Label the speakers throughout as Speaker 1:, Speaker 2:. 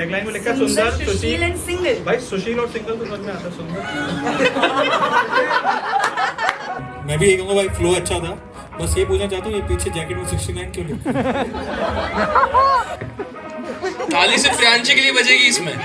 Speaker 1: Tagline में लिखा सुंदर
Speaker 2: सुशील एंड सिंगल।
Speaker 1: भाई सुशील और सिंगल तो समझ में आता, सुंदर।
Speaker 3: मैं भी ये कहूँगा भाई फ्लो अच्छा था, बस ये पूछना चाहता हूँ ये पीछे जैकेट में 69 क्यों लिखा है?
Speaker 4: ताली से प्रियांशी के लिए बजेगी इसमें।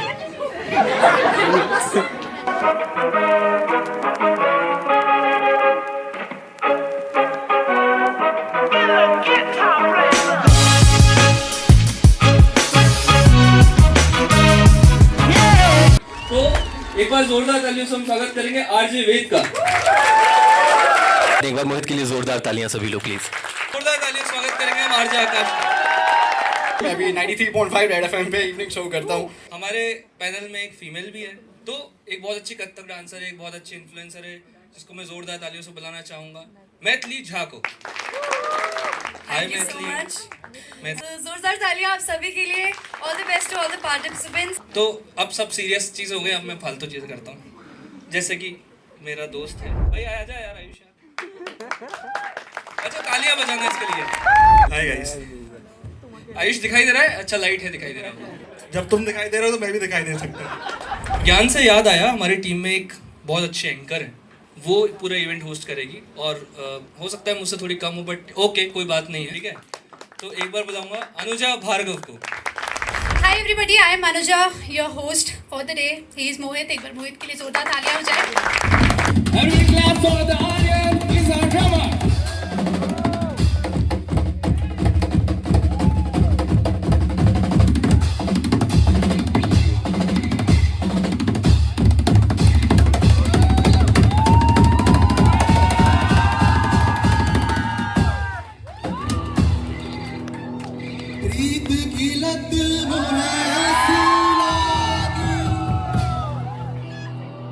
Speaker 5: तो एक बार जोरदार तालियों से हम स्वागत करेंगे आरजे वेद का।
Speaker 6: एक बार मोहित के लिए जोरदार तालियां सभी लोग प्लीज।
Speaker 5: जोरदार तालियों से स्वागत करेंगे हम आरजे आकाश।
Speaker 4: मैं अभी 93.5 रेड एफएम पे इवनिंग शो करता हूँ।
Speaker 5: हमारे पैनल में एक फीमेल भी है, तो एक बहुत अच्छी कथक डांसर है, एक बहुत अच्छी इन्फ्लुएंसर है, जिसको मैं जोरदार तालियों से बुलाना चाहूंगा, मैथिली झा को। हाय मैथिली।
Speaker 2: जोरदार तालियां आप सभी के लिए। All the best to all the participants.
Speaker 5: तो अब सब सीरियस चीज़ हो गई, अब मैं फालतू चीज़ करता हूँ, जैसे कि मेरा दोस्त है भाई, आ जा यार आयुष। अच्छा तालियां बजाना इसके लिए।
Speaker 1: Hi guys.
Speaker 5: आयुष दिखाई दे रहा है? अच्छा लाइट है, दिखाई दे रहा है।
Speaker 1: जब तुम दिखाई दे रहे हो तो मैं भी दिखाई दे सकता हूँ।
Speaker 5: ज्ञान से याद आया, हमारी टीम में एक बहुत अच्छे एंकर है, वो पूरा इवेंट होस्ट करेगी और हो सकता है मुझसे थोड़ी कम हो, बट ओके कोई बात नहीं है, ठीक है। तो एक बार बुलाऊंगा अनुजा भार्गव को।
Speaker 2: Hi everybody, I am Anuja, your host for the day. He is Mohit. एक बार मोहित के लिए जोरदार तालियां हो जाए।
Speaker 5: Everybody clap for the audience. He's our drummer.
Speaker 3: प्रीत की लत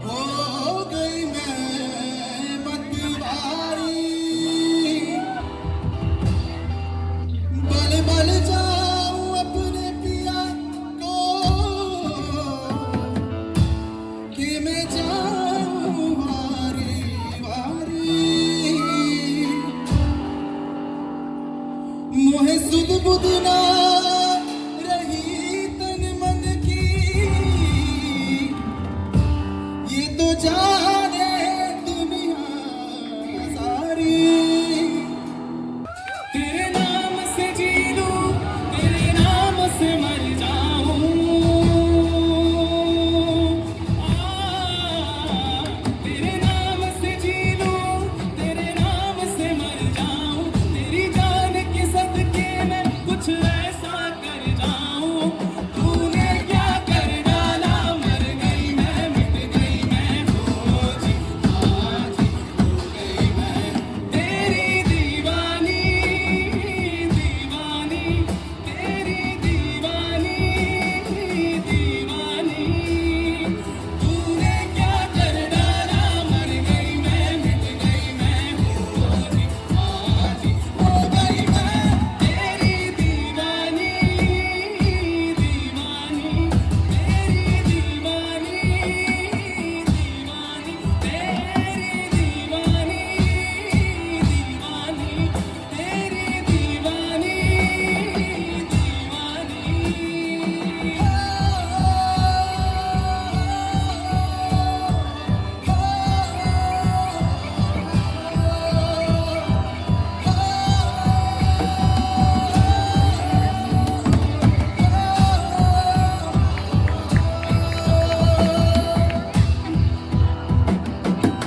Speaker 3: हो गई मैं मतवारी, बल बल जाऊं अपने पिया को कि मैं जाऊं वारी वारी, मोहे सुध बुध ना रही तन मन की, ये तो जाने दुनिया सारी। तेरे नाम से जी लूं, तेरे नाम से मर जाऊं, तेरे नाम से जी लूं, तेरे नाम से मर जाऊं, तेरी जान के सदके मैं कुछ ऐसा कर जाऊं, तूने क्या कर डाला, मर गई मैं, मिट गई मैं, हो जी आज हो गई मैं, तेरी दीवानी दीवानी, तेरी दीवानी दीवानी, तूने क्या कर डाला, मर गई मैं, मिट गई मैं, हो जी आज हो गई मैं, तेरी दीवानी दीवानी, तेरी दीवानी दीवानी, तेरी दीवानी दीवानी, तेरी दीवानी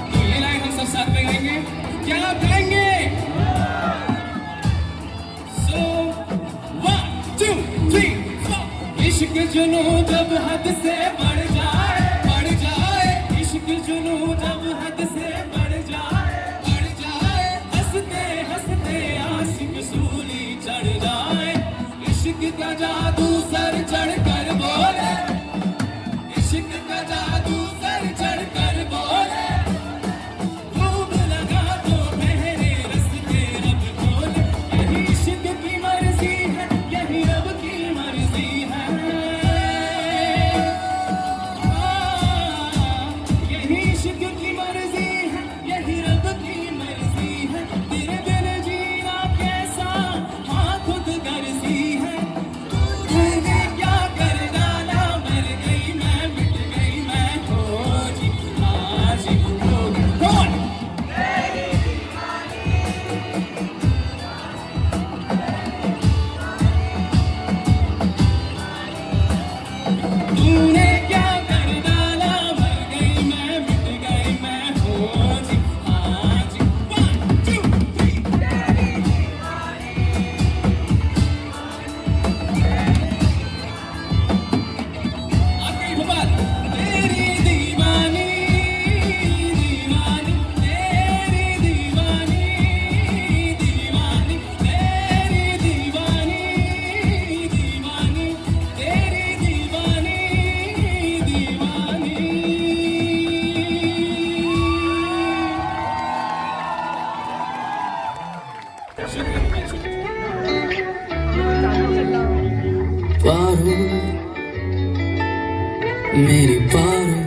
Speaker 3: तो ये लाइन हम सब साथ में गाएंगे, क्या आप गाएंगे? So 1 2 3 4। इश्क जुनू जब हद से बढ़ जाए, इश्क जुनू जब हद से बढ़ जाए, हंसते हंसते आशिक सूली चढ़ जाए, इश्क का जादू सर चढ़ कर बोले, इश्क का जादू सर चढ़ कर बोले, खूब लगा तो मेरे रस्ते रब खोले, यही इश्क की मर्जी है, यही रब की मर्जी है, यही इश्क की मर्जी है, यही रब की मर्जी है, तेरे बिन जीना कैसा, हाँ खुद गर्जी है, तू मेरी बारों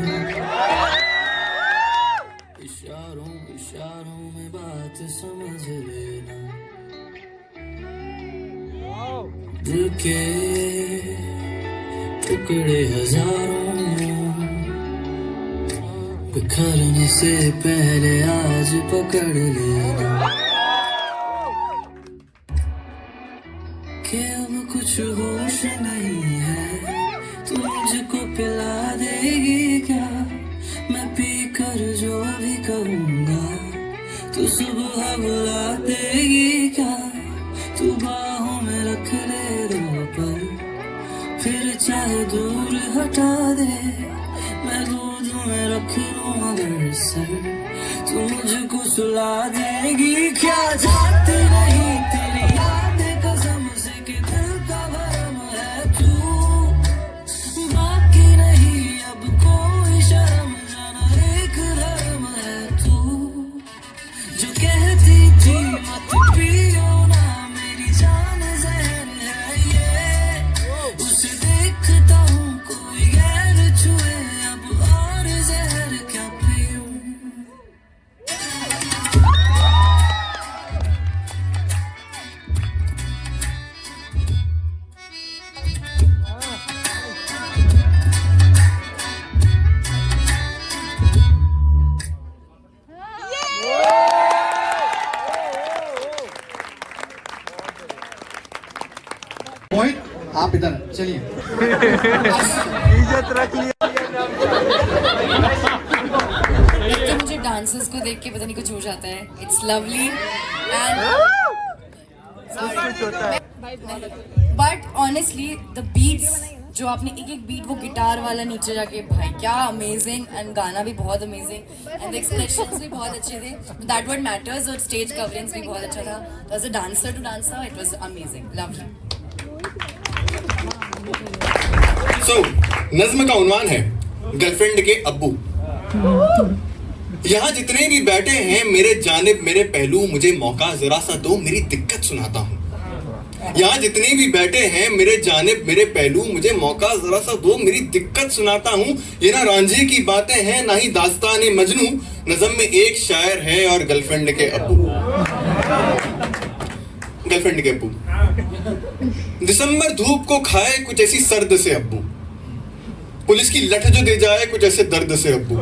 Speaker 3: इशारों इशारों में बात समझ लेना, दिल के टुकड़े हजारों बिखरने से पहले आज पकड़ लेना, कि अब कुछ होश नहीं है, तू मुझको पिला देगी क्या, मैं पी कर जो भी कहूँगा तू सुबह बुला देगी क्या, तू बाहों में रख ले रो पर फिर चाहे दूर हटा दे, मैं गोद में रख लूँ मगर सर तू मुझको सुला देगी क्या, जानती नहीं तेरी याद कसम से कि दिल का भरम है तू, बाकी नहीं अब कोई शर्म, जाना एक धर्म है तू, जो कहती थी मत पियो ना मेरी जान जहर है ये, उसे देखता हूँ कोई गैर छुए अब और जहर क्या पीऊं।
Speaker 4: मोहित आप इधर चलिए।
Speaker 7: तो मुझे डांसर्स को देख के पता नहीं कुछ हो जाता है, it's lovely and but honestly the beats जो आपने एक एक बीट वो गिटार वाला नीचे जाके भाई क्या अमेजिंग, एंड गाना भी बहुत अमेजिंग एंड द एक्सप्रेशंस भी बहुत अच्छे थे, दैट व्हाट मैटर्स, और स्टेज कवरिंग्स भी बहुत अच्छा था, as a dancer to dancer it was amazing, lovely.
Speaker 4: So नज्म का उन्वान है गर्लफ्रेंड के अब्बू। यहाँ जितने भी बैठे हैं मेरे जानिब मेरे पहलू, मुझे मौका जरा सा दो मेरी दिक्कत सुनाता हूँ। यहाँ जितने भी बैठे हैं मेरे जानिब मेरे पहलू, मुझे मौका जरा सा दो मेरी दिक्कत सुनाता हूँ। ये ना रांझे की बातें हैं ना ही दास्तान मजनू, नज़म में एक शायर है और गर्लफ्रेंड के अब्बू। गर्लफ्रेंड के अब्बू। दिसंबर धूप को खाए कुछ ऐसी सर्द से अब्बू, पुलिस की लठ जो दे जाए कुछ ऐसे दर्द से अब्बू।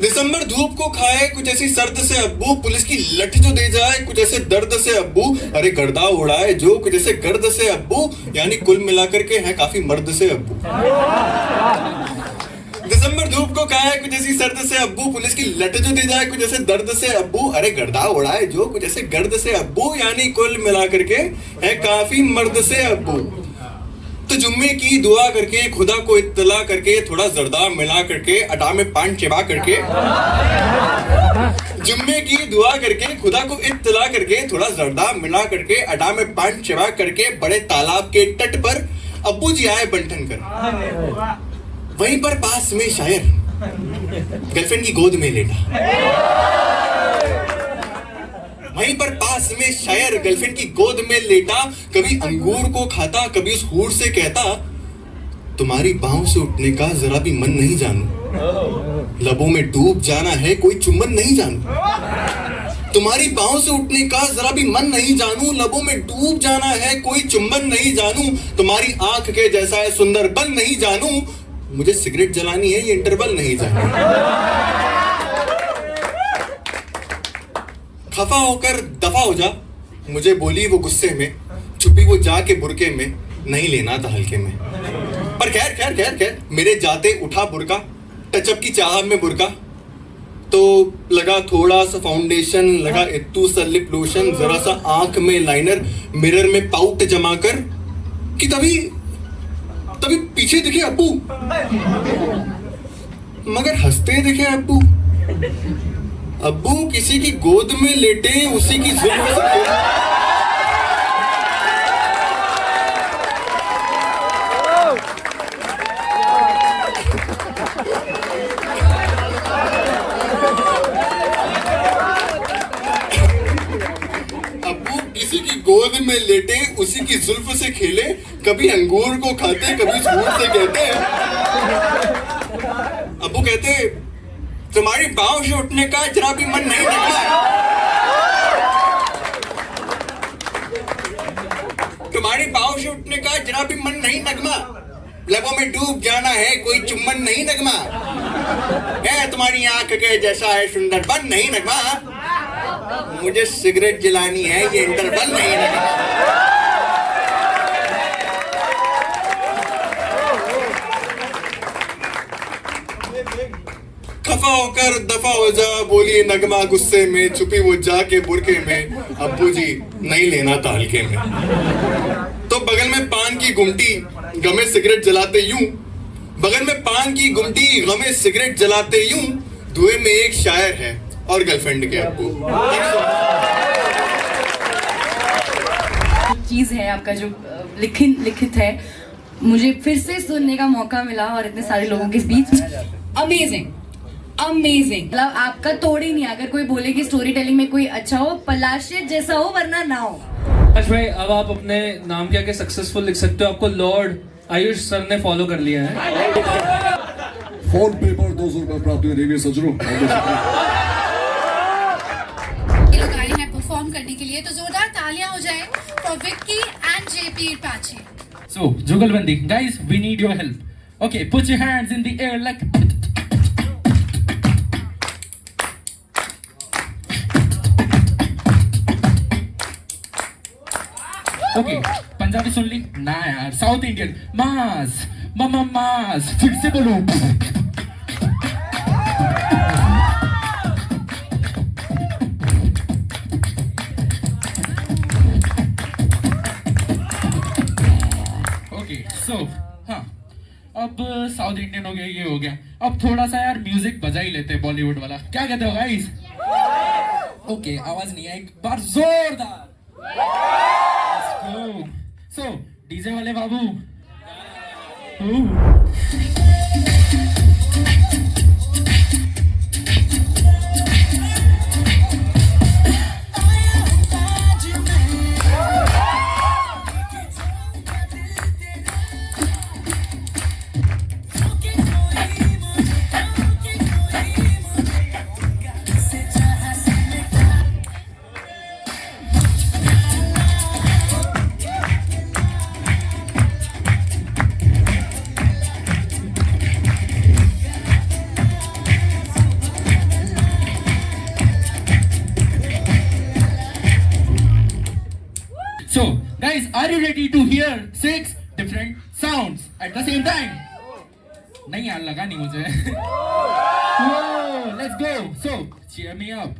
Speaker 4: दिसंबर धूप को खाए कुछ ऐसी सर्द से अब्बू, पुलिस की लठ जो दे जाए कुछ ऐसे दर्द से अब्बू, अरे गर्दा उड़ाए जो कुछ ऐसे गर्द से अब्बू, यानी कुल मिलाकर के हैं काफी मर्द से अब्बू। दिसंबर धूप को खाए कुछ ऐसी सर्द से अब्बू, पुलिस की लठ जो दे जाए कुछ ऐसे दर्द से अब्बू, अरे गर्दा उड़ाए जो कुछ ऐसे गर्द से अब्बू, यानी कुल मिलाकर के है काफी मर्द से अब्बू। तो जुम्मे की दुआ करके खुदा को इत्तला करके थोड़ा जर्दा मिला करके अटा में पान चिबा करके, जुम्मे की दुआ करके खुदा को इत्तला करके थोड़ा जर्दा मिला करके अटा में पान चिबा करके बड़े तालाब के तट पर अब्बू जी आए बंठन कर। वहीं पर पास में शायर गर्लफ्रेंड की गोद में लेटा। वहीं पर पास में शायर गर्लफ्रेंड की गोद में लेटा, कभी अंगूर को खाता कभी उस हूर से कहता, तुम्हारी बाहों से उठने का जरा भी मन नहीं जानू, लबों में डूब जाना है कोई चुम्बन नहीं जानू। तुम्हारी बाहों से उठने का जरा भी मन नहीं जानू, लबों में डूब जाना है कोई चुम्बन नहीं जानू। तुम्हारी आंख के जैसा है सुंदर बन नहीं जानू, मुझे सिगरेट जलानी है ये इंटरवल नहीं जानू। खफा होकर दफा हो जा, मुझे बोली वो गुस्से में, छुपी वो जाके बुरके में, नहीं लेना था हल्के में। पर खैर खैर खैर खैर मेरे जाते उठा बुरका, टचअप की चाह में बुरका, तो लगा थोड़ा सा फाउंडेशन, लगा इत्तू सा लिप लोशन, जरा सा आंख में लाइनर, मिरर में पाउट जमा कर, कि तभी पीछे दिखे अब्बू, मगर हंसते दिखे अब्बू। अब्बू किसी की गोद में लेटे उसी की जुल्फ से अब्बू किसी की गोद में लेटे उसी की जुल्फ से खेले, कभी अंगूर को खाते कभी सूर से कहते हैं। कहते तुम्हारी बाहों से उठने का जरा भी मन नहीं नगमा, तुम्हारी बाहों से उठने का जरा भी मन नहीं नगमा, लबों में डूब जाना है कोई चुम्बन नहीं नगमा, है तुम्हारी आंख के जैसा है सुंदर बन नहीं नगमा, मुझे सिगरेट जलानी है ये इंटरवल नहीं नगमा। खफा होकर दफा हो जा बोली नगमा गुस्से में, छुपी वो जाके बुरके में, अब्बू जी नहीं लेना तालके में। तो बगल में पान की गुमटी गमे सिगरेट जलाते यूं, बगल में पान की गुमटी गमे सिगरेट जलाते यूं, धुएं में एक शायर है और गर्लफ्रेंड के अब्बू।
Speaker 7: चीज़ है आपका जो लिखित है, मुझे फिर से सुनने का मौका मिला और इतने सारे लोगों के बीच अमेजिंग अमेजिंग, मतलब आपका तोड़ ही नहीं। अगर कोई बोले कि स्टोरी टेलिंग में कोई अच्छा हो, पलाशियत जैसा हो वरना ना हो।
Speaker 5: आयुष भाई अब आप अपने नाम के आगे सक्सेसफुल लिख सकते हो, आपको लॉर्ड आयुष सर ने फॉलो कर लिया है।
Speaker 8: फोन पे पर 200 रुपए प्राप्त हुए देवी सजरू।
Speaker 2: ये लोग आए हैं परफॉर्म करने के लिए, तो जोरदार तालियां हो जाए for Vicky and JP Pache.
Speaker 3: So, Jugalbandi, guys, we need your help. Okay, put your hands in the air like. Okay, Punjabi सुन ली ना यार, साउथ इंडियन मास मामा मास, फिर से बोलो। सो हाँ, अब साउथ इंडियन हो गया, ये हो गया, अब थोड़ा सा यार म्यूजिक बजा ही लेते हैं बॉलीवुड वाला, क्या कहते हो गाइस? ओके, आवाज नहीं आई, एक बार जोरदार। सो डीजे वाले बाबू, So, guys, are you ready to hear 6 different sounds at the same time? नहीं यार, लगा नहीं मुझे। Whoa, let's go. So, cheer me up.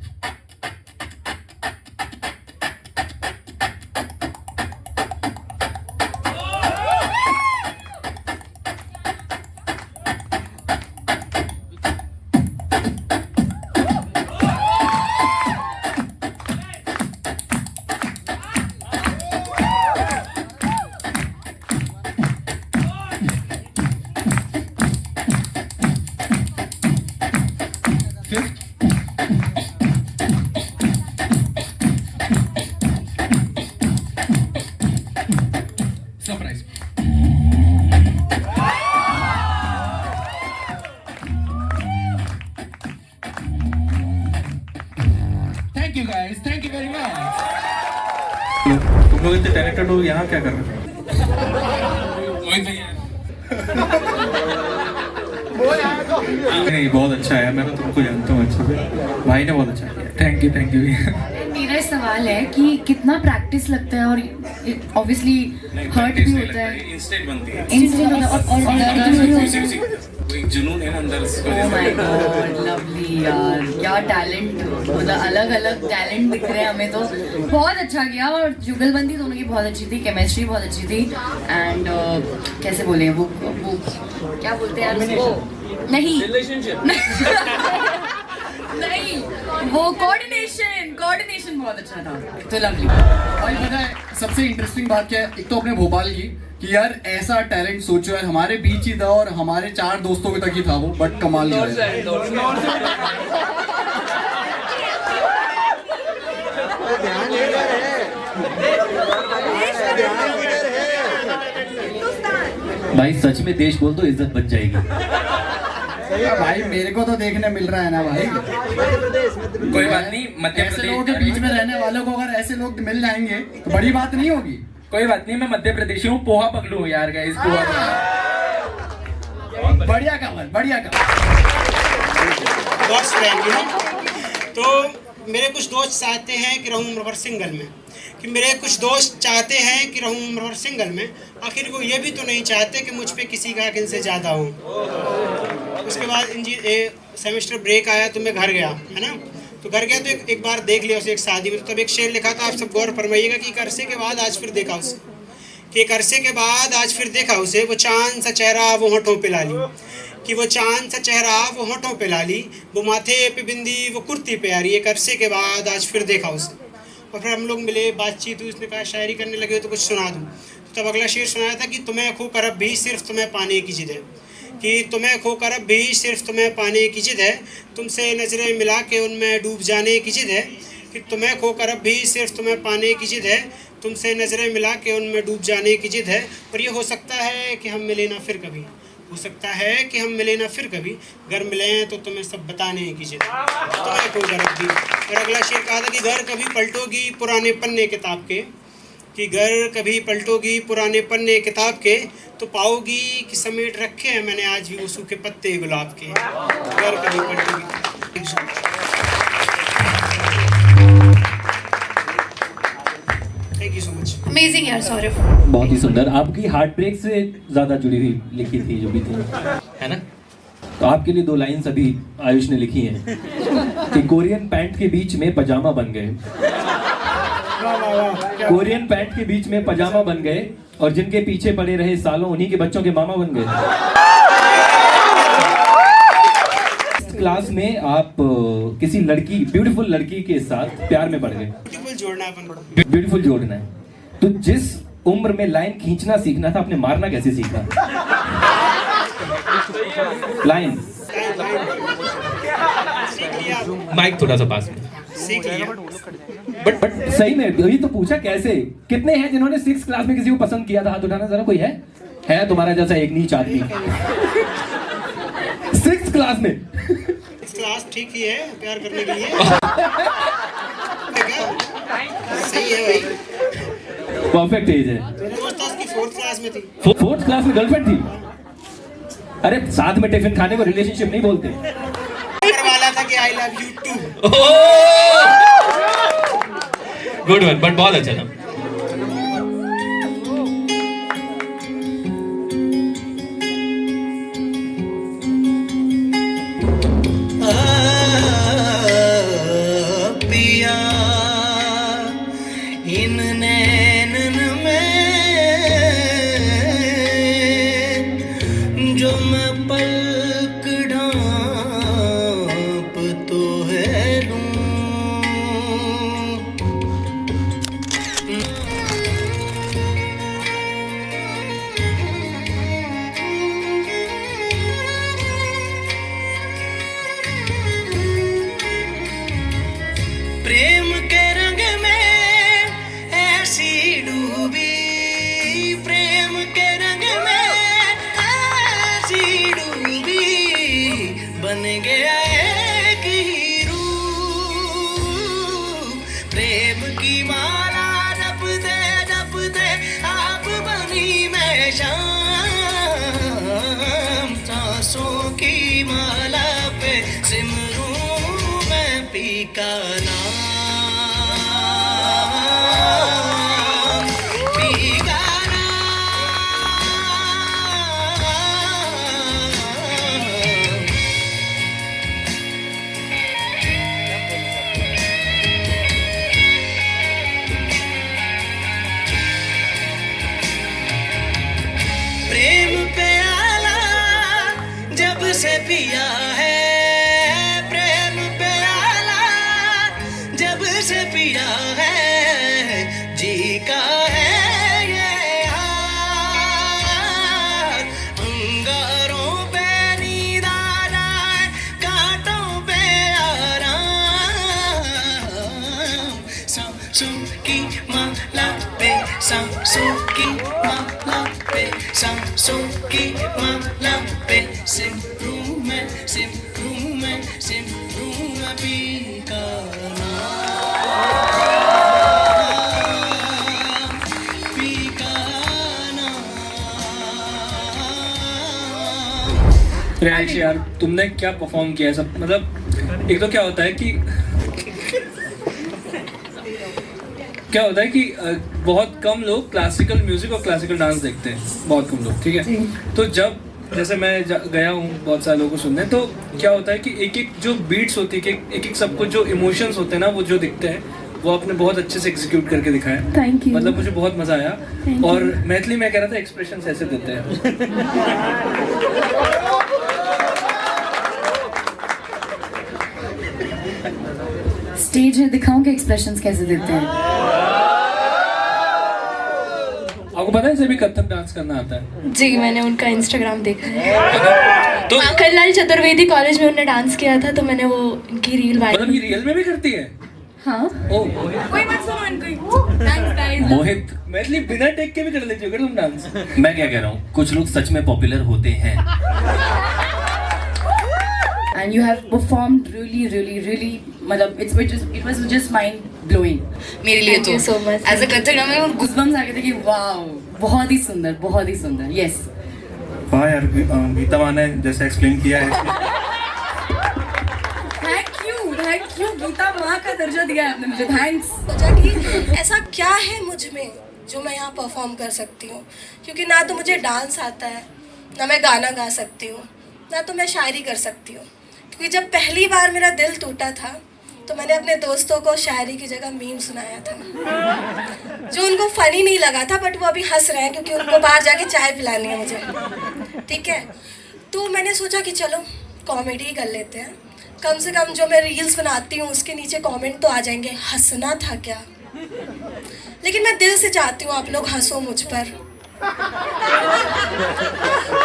Speaker 3: Surprise. Thank you guys, thank you very much.
Speaker 1: तुम लोग इतने टैलेंटेड हो, यहाँ क्या कर रहे हो?
Speaker 3: मोहित भैया,
Speaker 1: नहीं, बहुत अच्छा है, मैं तो तुमको जानता हूँ अच्छे से, भाई ने बहुत अच्छा किया।
Speaker 3: थैंक यू
Speaker 7: मेरा सवाल है कि कितना प्रैक्टिस लगता है और ऑब्वियसली हर्ट भी होता है,
Speaker 1: इंस्टेंट बनती है,
Speaker 7: इंस्टेंट होता है और दर्द भी होता है।
Speaker 1: कोई जुनून है ना अंदर से।
Speaker 7: Oh my God, lovely यार, क्या टैलेंट, मतलब अलग अलग टैलेंट दिख रहे हैं हमें, तो बहुत अच्छा किया। और जुगलबंदी दोनों की बहुत अच्छी थी, केमिस्ट्री बहुत अच्छी थी, एंड कैसे बोले वो क्या बोलते हैं यार उसको, नहीं नहीं, वो कोऑर्डिनेशन बहुत अच्छा था, तो लवली।
Speaker 8: भाई पता है सबसे इंटरेस्टिंग बात क्या है, एक तो अपने भोपाल की कि यार ऐसा टैलेंट सोचो यार, हमारे बीच ही था और हमारे 4 दोस्तों के तक ही था वो, बट कमाल का है।
Speaker 6: भाई सच में देश बोल दो, इज्जत बच जाएगी।
Speaker 8: भाई मेरे को तो देखने मिल रहा है ना भाई।
Speaker 3: कोई बात नहीं, मध्य
Speaker 8: ऐसे लोगों के बीच में रहने वालों को अगर ऐसे लोग मिल जाएंगे तो बड़ी बात नहीं होगी।
Speaker 3: कोई बात नहीं, मैं मध्य प्रदेशी हूँ, पोहा पगलू हूँ यार गाइस, पोहा।
Speaker 8: बढ़िया कवर, बढ़िया कवर।
Speaker 9: तो मेरे कुछ दोस्त चाहते हैं कि रहूं उम्र भर सिंगल में, कि मेरे कुछ दोस्त चाहते हैं कि रहूं उम्र भर सिंगल में, आखिर वो ये भी तो नहीं चाहते कि मुझ पे किसी का हक इनसे ज़्यादा हो। उसके बाद सेमेस्टर ब्रेक आया तो मैं घर गया, है ना, तो घर गया तो एक बार देख लिया उसे एक शादी में, तो तब एक शेर लिखा था, आप सब गौर फरमाइएगा कि एक अरसे के बाद आज फिर देखा उसे, कि एक अरसे के बाद आज फिर देखा उसे, वो चांद सा चेहरा वो होठों पे ला ली, कि वो चांद सा चेहरा वो होठों पे ला ली, वो माथे पे बिंदी वो कुर्ती पे आ रही, एक अरसे के बाद आज फिर देखा उसे। और फिर हम लोग मिले, बातचीत हुई, उसने कहा शायरी करने लगे तो कुछ सुना दूँ। तो तब अगला शेर सुनाया था कि तुम्हें खोकर अब भी सिर्फ तुम्हें पाने की जिद है, कि तुम्हें खोकर अब भी सिर्फ तुम्हें पाने की जिद है, तुमसे नज़रें मिला के उनमें डूब जाने की जिद है, कि तुम्हें खोकर अब भी सिर्फ तुम्हें पाने की जिद है, तुमसे नज़रें मिला के उनमें डूब जाने की जिद है। और ये हो सकता है कि हम मिले ना फिर कभी, हो सकता है कि हम मिले ना फिर कभी, अगर मिले तो तुम्हें सब बताने की जिद है, तुम्हें खोकर अब भी। और अगला शेर कहा था कि घर कभी पलटोगी पुराने पन्ने किताब के, कि घर कभी पलटोगी पुराने पन्ने किताब के, तो पाओगी कि समेट रखे हैं मैंने आज भी वो सूखे पत्ते गुलाब के, घर कभी पलटोगी। Thank you so much.
Speaker 2: Amazing यार सौरभ।
Speaker 6: बहुत ही सुंदर। आपकी हार्ट ब्रेक से ज्यादा जुड़ी हुई लिखी थी जो भी थी, है ना? तो आपके लिए 2 लाइन्स अभी आयुष ने लिखी हैं कि कोरियन पैंट के बीच में पजामा बन गए, कोरियन पैंट के बीच में पजामा बन गए, और जिनके पीछे पड़े रहे सालों उन्हीं के बच्चों के मामा बन गए। क्लास में आप किसी लड़की, ब्यूटीफुल लड़की के साथ प्यार में पड़ गए। ब्यूटीफुल जोड़ना है, तो जिस उम्र में लाइन खींचना सीखना था, आपने मारना कैसे सीखा? लाइन माइक थोड़ा सा पास में। बट सही में वही तो पूछा, कैसे? कितने हैं जिन्होंने 6th क्लास में किसी को पसंद किया था? हाथ उठाना जरा, कोई है तुम्हारा जैसा एक नीच आदमी 6th क्लास में?
Speaker 9: क्लास ठीक ही है प्यार करने के लिए। सही है भाई,
Speaker 6: परफेक्ट एज है।
Speaker 9: दोस्त की 4th क्लास में थी।
Speaker 6: 4th क्लास में गर्लफ्रेंड थी? अरे साथ में टिफिन खाने को रिलेशनशिप नहीं बोलते।
Speaker 9: वाला था कि I love you too.
Speaker 6: Good one, but बहुत अच्छा था।
Speaker 3: पिया इन नैनन में जो मैं पलक ढांप तो है लूं, प्रेम के रंग में ऐसी डूबी, प्रेम के रंग में ऐसी डूबी, बन गया एक हीरू, प्रेम की माला जपते जपते आप बनी मैं शाम, सांसों की माला पे सिमरूं मैं पी का नाम, पी का नाम। प्रेम प्याला जब से पिया है, प्रेम प्याला
Speaker 5: रियांश यार तुमने क्या परफॉर्म किया है सब, मतलब एक तो क्या होता है कि बहुत कम लोग क्लासिकल म्यूजिक और क्लासिकल डांस देखते हैं, बहुत कम लोग, ठीक है। तो जब जैसे मैं गया हूँ बहुत सारे लोगों को सुनने, तो क्या होता है कि एक एक जो बीट्स होती है, एक एक सबको जो इमोशंस होते हैं ना, वो जो दिखते हैं वो आपने बहुत अच्छे से एग्जीक्यूट करके दिखाया।
Speaker 2: Thank you.
Speaker 5: मतलब मुझे बहुत मजा आया। और मैथिली में कह रहा था एक्सप्रेशन ऐसे देते हैं।
Speaker 7: स्टेज में दिखाऊं कि एक्सप्रेशंस कैसे देते हैं।
Speaker 5: आपको पता है इसे भी कथक डांस करना आता है?
Speaker 10: जी, मैंने उनका इंस्टाग्राम देखा है। तो माखनलाल चतुर्वेदी कॉलेज में उन्होंने डांस किया था, तो मैंने वो इनकी रील
Speaker 5: मतलब ये रियल में भी करती है?
Speaker 10: हाँ।
Speaker 7: कोई मत सुनो इनको। Thanks guys.
Speaker 6: मोहित,
Speaker 5: मैथिली बिना टेक के भी कर लेती हो क्या तुम डांस?
Speaker 6: मैं क्या कह रहा हूँ, कुछ लोग सच में पॉपुलर होते हैं।
Speaker 7: And you have performed really मतलब it was just mind blowing मेरे लिए।
Speaker 10: Thank you so much.
Speaker 7: As a Kathak में गूज़बम्स आ गए थे कि वाओ, बहुत ही सुंदर। यस,
Speaker 1: वाह यार, गीता माँ ने जैसे एक्सप्लेन किया है,
Speaker 7: थैंक यू गीता माँ का दर्जा दिया है आपने मुझे, थैंक्स।
Speaker 10: सोचा कि ऐसा क्या है मुझ में जो मैं यहाँ परफॉर्म कर सकती हूँ, क्योंकि ना तो मुझे डांस आता है, ना मैं गाना गा सकती हूँ, ना तो मैं शायरी कर सकती हूँ। क्योंकि जब पहली बार मेरा दिल टूटा था तो मैंने अपने दोस्तों को शायरी की जगह मीम सुनाया था, जो उनको फनी नहीं लगा था, बट वो अभी हंस रहे हैं क्योंकि उनको बाहर जाके चाय पिलानी है मुझे, ठीक है। तो मैंने सोचा कि चलो कॉमेडी ही कर लेते हैं, कम से कम जो मैं रील्स बनाती हूँ उसके नीचे कमेंट तो आ जाएंगे, हंसना था क्या। लेकिन मैं दिल से चाहती हूँ आप लोग हंसो मुझ पर,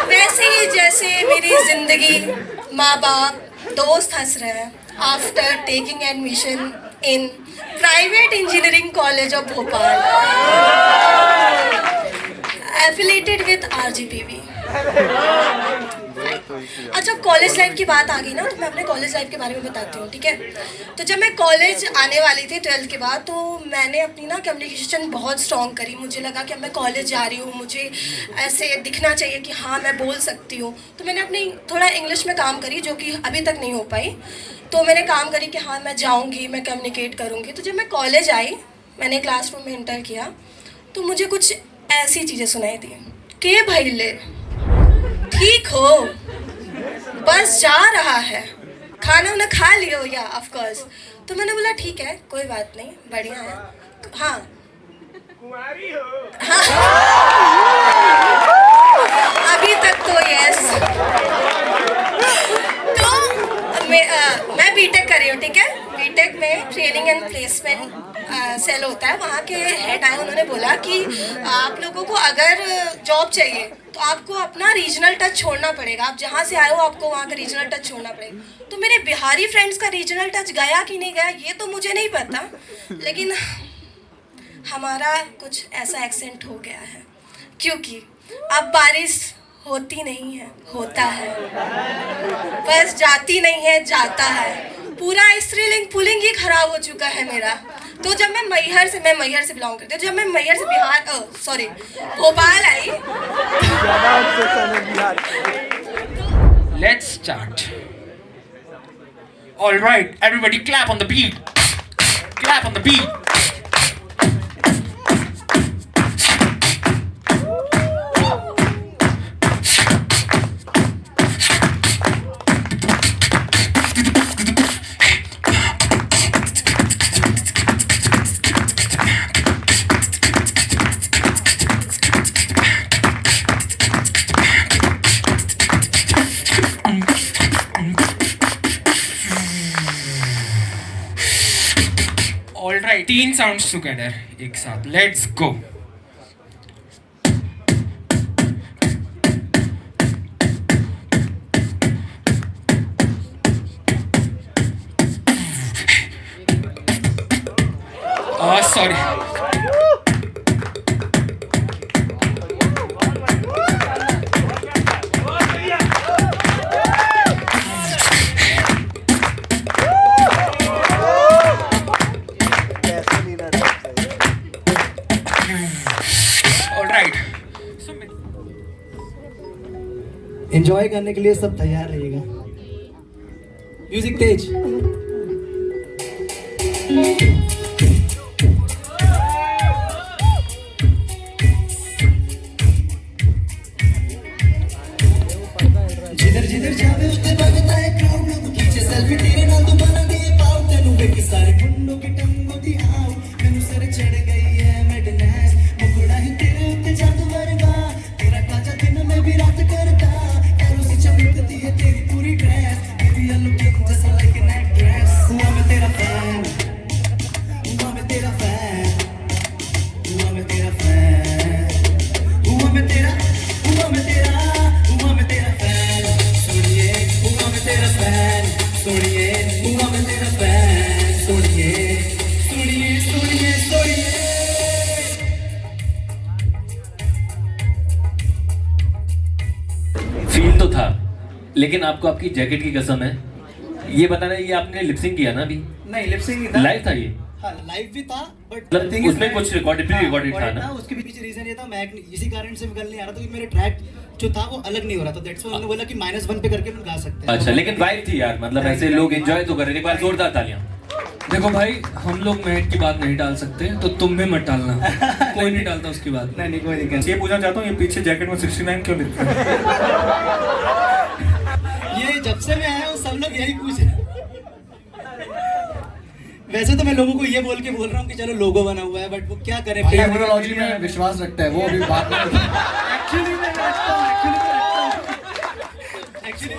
Speaker 10: वैसे ही जैसे मेरी जिंदगी, माँ बाप, दोस्त हंस रहे हैं after taking admission in private engineering college of Bhopal, affiliated with RGPV। अच्छा, कॉलेज लाइफ की बात आ गई ना, तो मैं अपने कॉलेज लाइफ के बारे में बताती हूँ, ठीक है। तो जब मैं कॉलेज आने वाली थी 12th के बाद, तो मैंने अपनी ना कम्युनिकेशन बहुत स्ट्रॉन्ग करी। मुझे लगा कि अब मैं कॉलेज जा रही हूँ, मुझे ऐसे दिखना चाहिए कि हाँ मैं बोल सकती हूँ। तो मैंने अपनी थोड़ा इंग्लिश में काम करी, जो कि अभी तक नहीं हो पाई। तो मैंने काम करी कि हाँ मैं जाऊँगी, मैं कम्युनिकेट करूँगी। तो जब मैं कॉलेज आई, मैंने क्लासरूम में इंटर किया, तो मुझे कुछ ऐसी चीज़ें सुनाई दी कि भैले ठीक हो, बस जा रहा है, खाना उन्हें खा लियो या ऑफ कोर्स। तो मैंने बोला ठीक है, कोई बात नहीं, बढ़िया है। हाँ, अभी तक तो यस। तो मैं बीटेक कर रही हूँ, ठीक है। बीटेक में ट्रेनिंग एंड प्लेसमेंट सेल होता है, वहाँ के हेड आए, उन्होंने बोला कि आप लोगों को अगर जॉब चाहिए तो आपको अपना रीजनल टच छोड़ना पड़ेगा। आप जहाँ से आए हो आपको वहाँ का रीजनल टच छोड़ना पड़ेगा। तो मेरे बिहारी फ्रेंड्स का रीजनल टच गया कि नहीं गया ये तो मुझे नहीं पता, लेकिन हमारा कुछ ऐसा एक्सेंट हो गया है, क्योंकि अब बारिश होती नहीं है, होता है, बस जाती नहीं है, जाता है। पूरा स्त्रीलिंग पुलिंग ही खराब हो चुका है मेरा। तो जब मैं मैहर से बिलोंग करती हूँ, जब मैं मैहर से भोपाल आई,
Speaker 3: Let's start. All right, everybody clap on the beat. Clap on the beat. All right, 3 sounds together. एक साथ. Let's go. Sorry. एंजॉय करने के लिए सब तैयार रहिएगा। म्यूजिक तेज। जिधर जिधर जावे उसके बगता है क्राउड, लोग खींचे सेल्फी तेरे नाल तू बना दिए पाउट, तेनू वेख सारे गुंडों के टंगों दी आओ, मैनू सर चढ़ गई है मैडनेस, मुकुड़ा ही तेरे उत्ते जादू वर्गा, तेरा काजा दिन में भी रात करता, पैरों से चमकती है तेरी पूरी dress, baby I looking just like an actress, हुआ मैं तेरा फैन, हुआ मैं तेरा फैन, हुआ मैं तेरा फैन, हुआ मैं तेरा, हुआ मैं तेरा, हुआ मैं तेरा फैन, सुनिए हुआ मैं तेरा फैन, सुनिए हुआ मैं तेरा फैन, सुनिए सुनिए सुनिए सुनिए।
Speaker 6: फील तो था, लेकिन आपको आपकी जैकेट की कसम है, ये बताना ये आपने लिपसिंग किया ना अभी?
Speaker 3: नहीं लिपसिंग नहीं था,
Speaker 6: लाइव था ये?
Speaker 3: हाँ लाइव भी था बट
Speaker 6: मतलब उसमें कुछ रिकॉर्डेड था ना?
Speaker 3: उसके पीछे रीजन ये था, मैं इसी कारण से निकल नहीं आ रहा था कि मेरे ट्रैक जो था वो अलग नहीं हो रहा था, दैट्स व्हाई उन्होंने बोला कि -1 पे करके हम गा सकते हैं।
Speaker 6: अच्छा, लेकिन वाइब थी यार, मतलब ऐसे लोग एंजॉय तो कर रहे थे। एक बार जोरदार तालियां।
Speaker 5: देखो भाई, हम लोग महक की बात नहीं टाल सकते, तो तुम भी मत टालना। कोई नहीं टालता उसकी बात।
Speaker 3: नहीं कोई दिक्कत।
Speaker 1: ये पूछना चाहता हूँ, ये पीछे जैकेट में 69 क्यों लिखा है?
Speaker 3: ये जब से मैं आया हूँ सब लोग यही पूछ रहे हैं। वैसे तो मैं लोगों को ये बोल के बोल रहा हूँ कि चलो लोगो बना हुआ है, बट वो क्या करें,
Speaker 8: टेक्नोलॉजी में विश्वास रखता है वो, अभी बात
Speaker 3: एक्चुअली मैं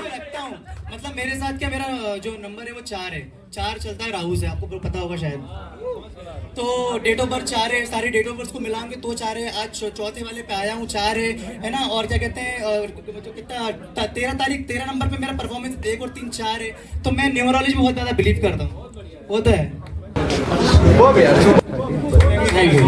Speaker 3: रखता हूँ। मतलब मेरे साथ क्या, मेरा जो नंबर है वो 4 है, 4 चलता है राहु से, आपको पता होगा शायद। तो डेट ऑफ बर्थ 4 है, सारी डेट ऑफ बर्थ को मिलाएंगे तो 4 है। आज चौथे वाले पे आया हूँ, 4 है ना। और क्या कहते हैं, कितना 13 नंबर पे मेरा परफॉर्मेंस 1 और 3 4 है। तो मैं न्यूमरोलॉजी में बहुत ज़्यादा बिलीव करता हूँ, वो तो है। Thank you.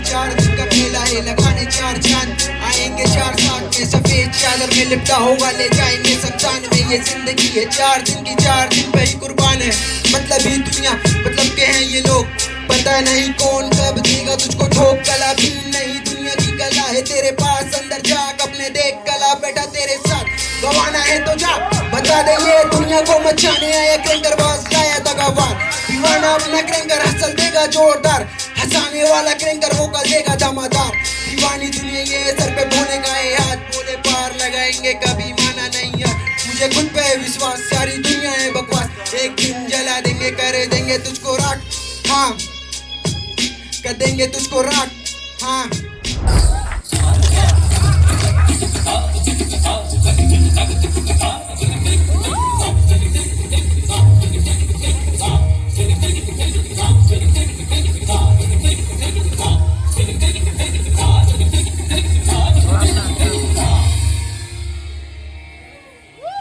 Speaker 11: चार दिन का खेला है, लगाने 4 चांद, आएंगे 4 साथ में, सफेद चादर में लिपटा होगा, ले जाएंगे शमशान में। ये जिंदगी है 4 दिन की, 4 दिन पे ही कुर्बान है। मतलब ही दुनिया, मतलब के हैं ये लोग, पता नहीं कौन कब देगा तुझको ठोक। कला भी नहीं दुनिया की कला है तेरे पास, अंदर जाग अपने देख कला बेटा तेरे साथ। गवाना है तो जा, बता दे ये दुनिया को मचाने आया क्रैंकर, बास लाया दगावार। दीवाना अपना क्रैंकर हसल देगा जोरदार, हंसाने वाला क्रैंकर वो कर देगा धमादार। दीवानी दुनिया ये सर पे बोने का है हाथ, बोले पार लगाएंगे कभी माना नहीं यार। मुझे खुद पे विश्वास, सारी दुनिया है बकवास, एक दिन जला देंगे, कर देंगे तुझको राख। हाँ कर देंगे तुझको राख। हाँ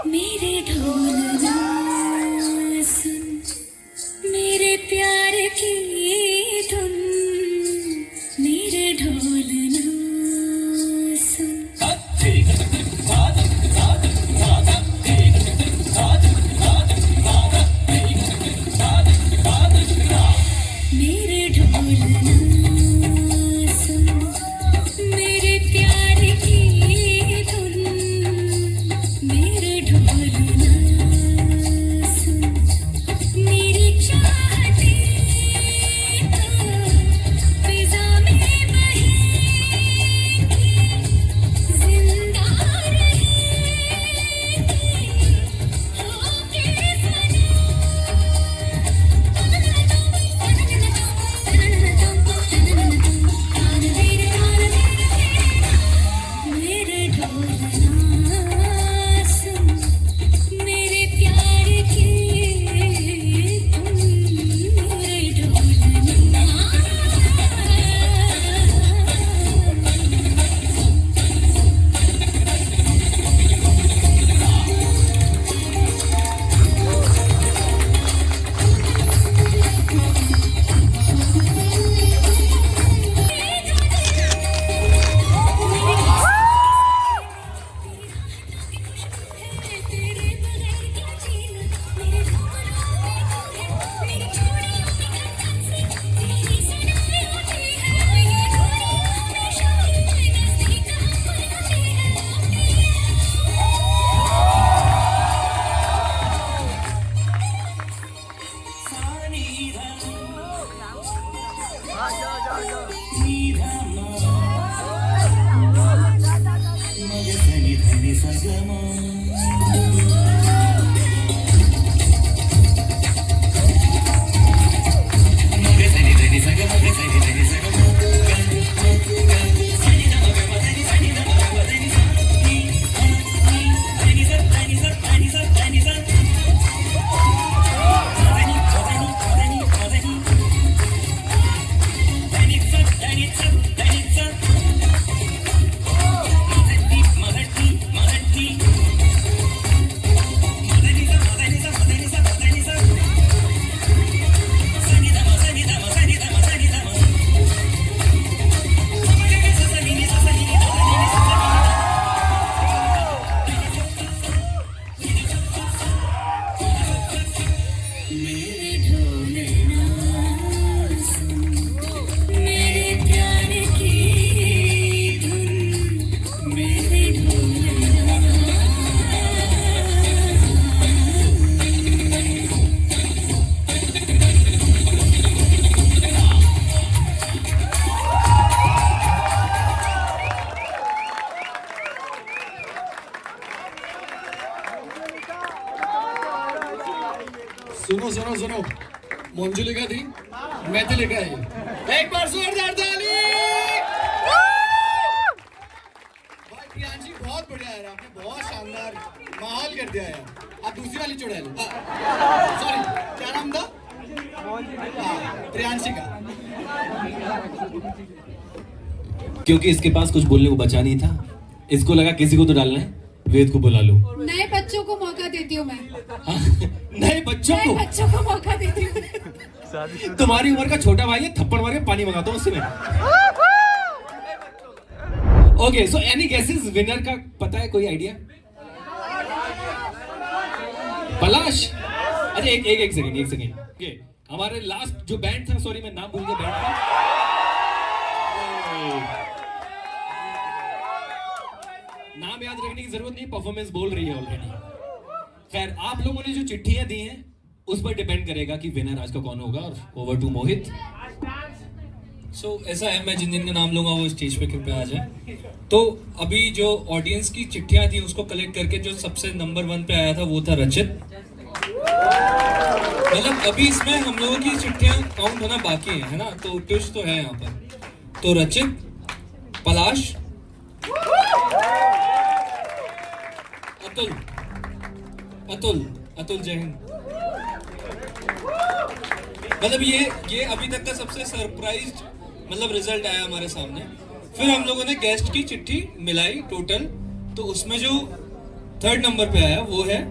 Speaker 12: मेरे ढोल ना सुन, मेरे प्यार की धुन, मेरे ढोल ना सुन। मेरे ढोल ना सुन, मेरे प्यार की धुन, मेरे ढोल ना सुन, मेरी चाहती तो
Speaker 8: सुनो सुनो सुनो, मंजुलिका दी मैं तो लेकर आई। एक बार जोरदार ताली। भाई प्रियांशी बहुत बढ़िया यार, आपने बहुत शानदार माहौल कर दिया यार। आप दूसरी वाली चुड़ा लो। सॉरी, क्या नाम था? प्रियांशी का।
Speaker 6: क्योंकि इसके पास कुछ बोलने को बचा नहीं था, इसको लगा किसी को तो डालना है, वेद को बुला लो।
Speaker 2: नए बच्चों को मौका देती हूँ मैं।
Speaker 6: नए बच्चों
Speaker 2: को मौका देती हूँ।
Speaker 6: तुम्हारी उम्र का छोटा भाई है, थप्पड़ मार के पानी मंगाता हूँ उससे मैं। Okay, so any guesses winner का पता है? कोई आइडिया? पलाश। अरे एक सेकंड। ये हमारे लास्ट जो बैंड था, सॉरी मैं नाम भूल गया बैंड का। नाम याद रखने की जरूरत नहीं, परफॉर्मेंस बोल रही है ऑलरेडी। खैर, आप लोगों ने जो चिट्ठियां दी हैं उस पर डिपेंड करेगा कि विनर आज का कौन होगा। और ओवर टू मोहित।
Speaker 5: सो ऐसा है, मैं जिन का नाम लूंगा वो स्टेज पे कृपया आ जाए। तो अभी जो ऑडियंस की चिट्ठियां थी उसको कलेक्ट करके जो सबसे नंबर 1 पे आया था वो था रचित। मतलब अभी इसमें हम लोगों की चिट्ठियां काउंट होना बाकी है ना, तो ट्विस्ट तो है यहाँ पर। तो रचित, पलाश, अतुल जय हिंद। मतलब ये अभी तक का सबसे सरप्राइज मतलब रिजल्ट आया हमारे सामने। फिर हम लोगों ने गेस्ट की चिट्ठी मिलाई टोटल, तो उसमें जो 3rd नंबर पे आया वो है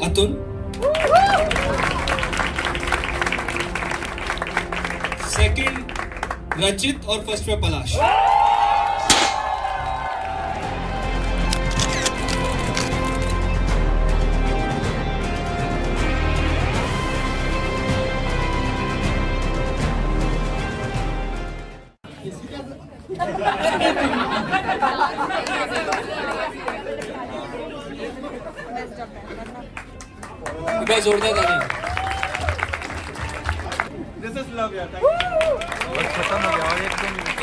Speaker 5: अतुल। 2nd रचित और 1st पे पलाश। जोरदार ताली।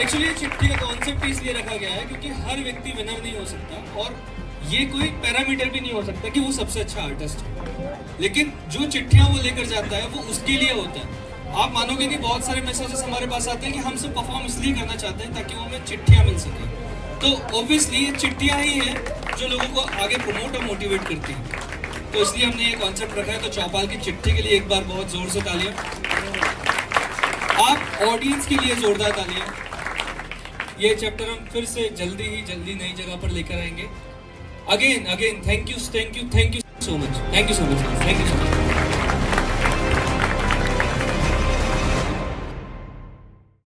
Speaker 5: एक्चुअली चिट्ठी का कॉन्सेप्ट इसलिए रखा गया है क्योंकि हर व्यक्ति विनर नहीं हो सकता, और ये कोई पैरामीटर भी नहीं हो सकता कि वो सबसे अच्छा आर्टिस्ट है। लेकिन जो चिट्ठियां वो लेकर जाता है वो उसके लिए होता है। आप मानोगे नहीं, बहुत सारे मैसेजेस हमारे पास आते हैं कि हम सब परफॉर्म इसलिए करना चाहते हैं ताकि वो हमें चिट्ठियां मिल सके। तो ऑब्वियसली ये चिट्ठियां ही हैं जो लोगों को आगे प्रमोट और मोटिवेट करती हैं। तो इसलिए हमने ये कॉन्सेप्ट रखा है। तो चौपाल की चिट्ठी के लिए एक बार बहुत जोर से तालियां। आप ऑडियंस के लिए जोरदार तालियां। ये चैप्टर हम फिर से जल्दी नई जगह पर लेकर आएंगे। Again thank you so much.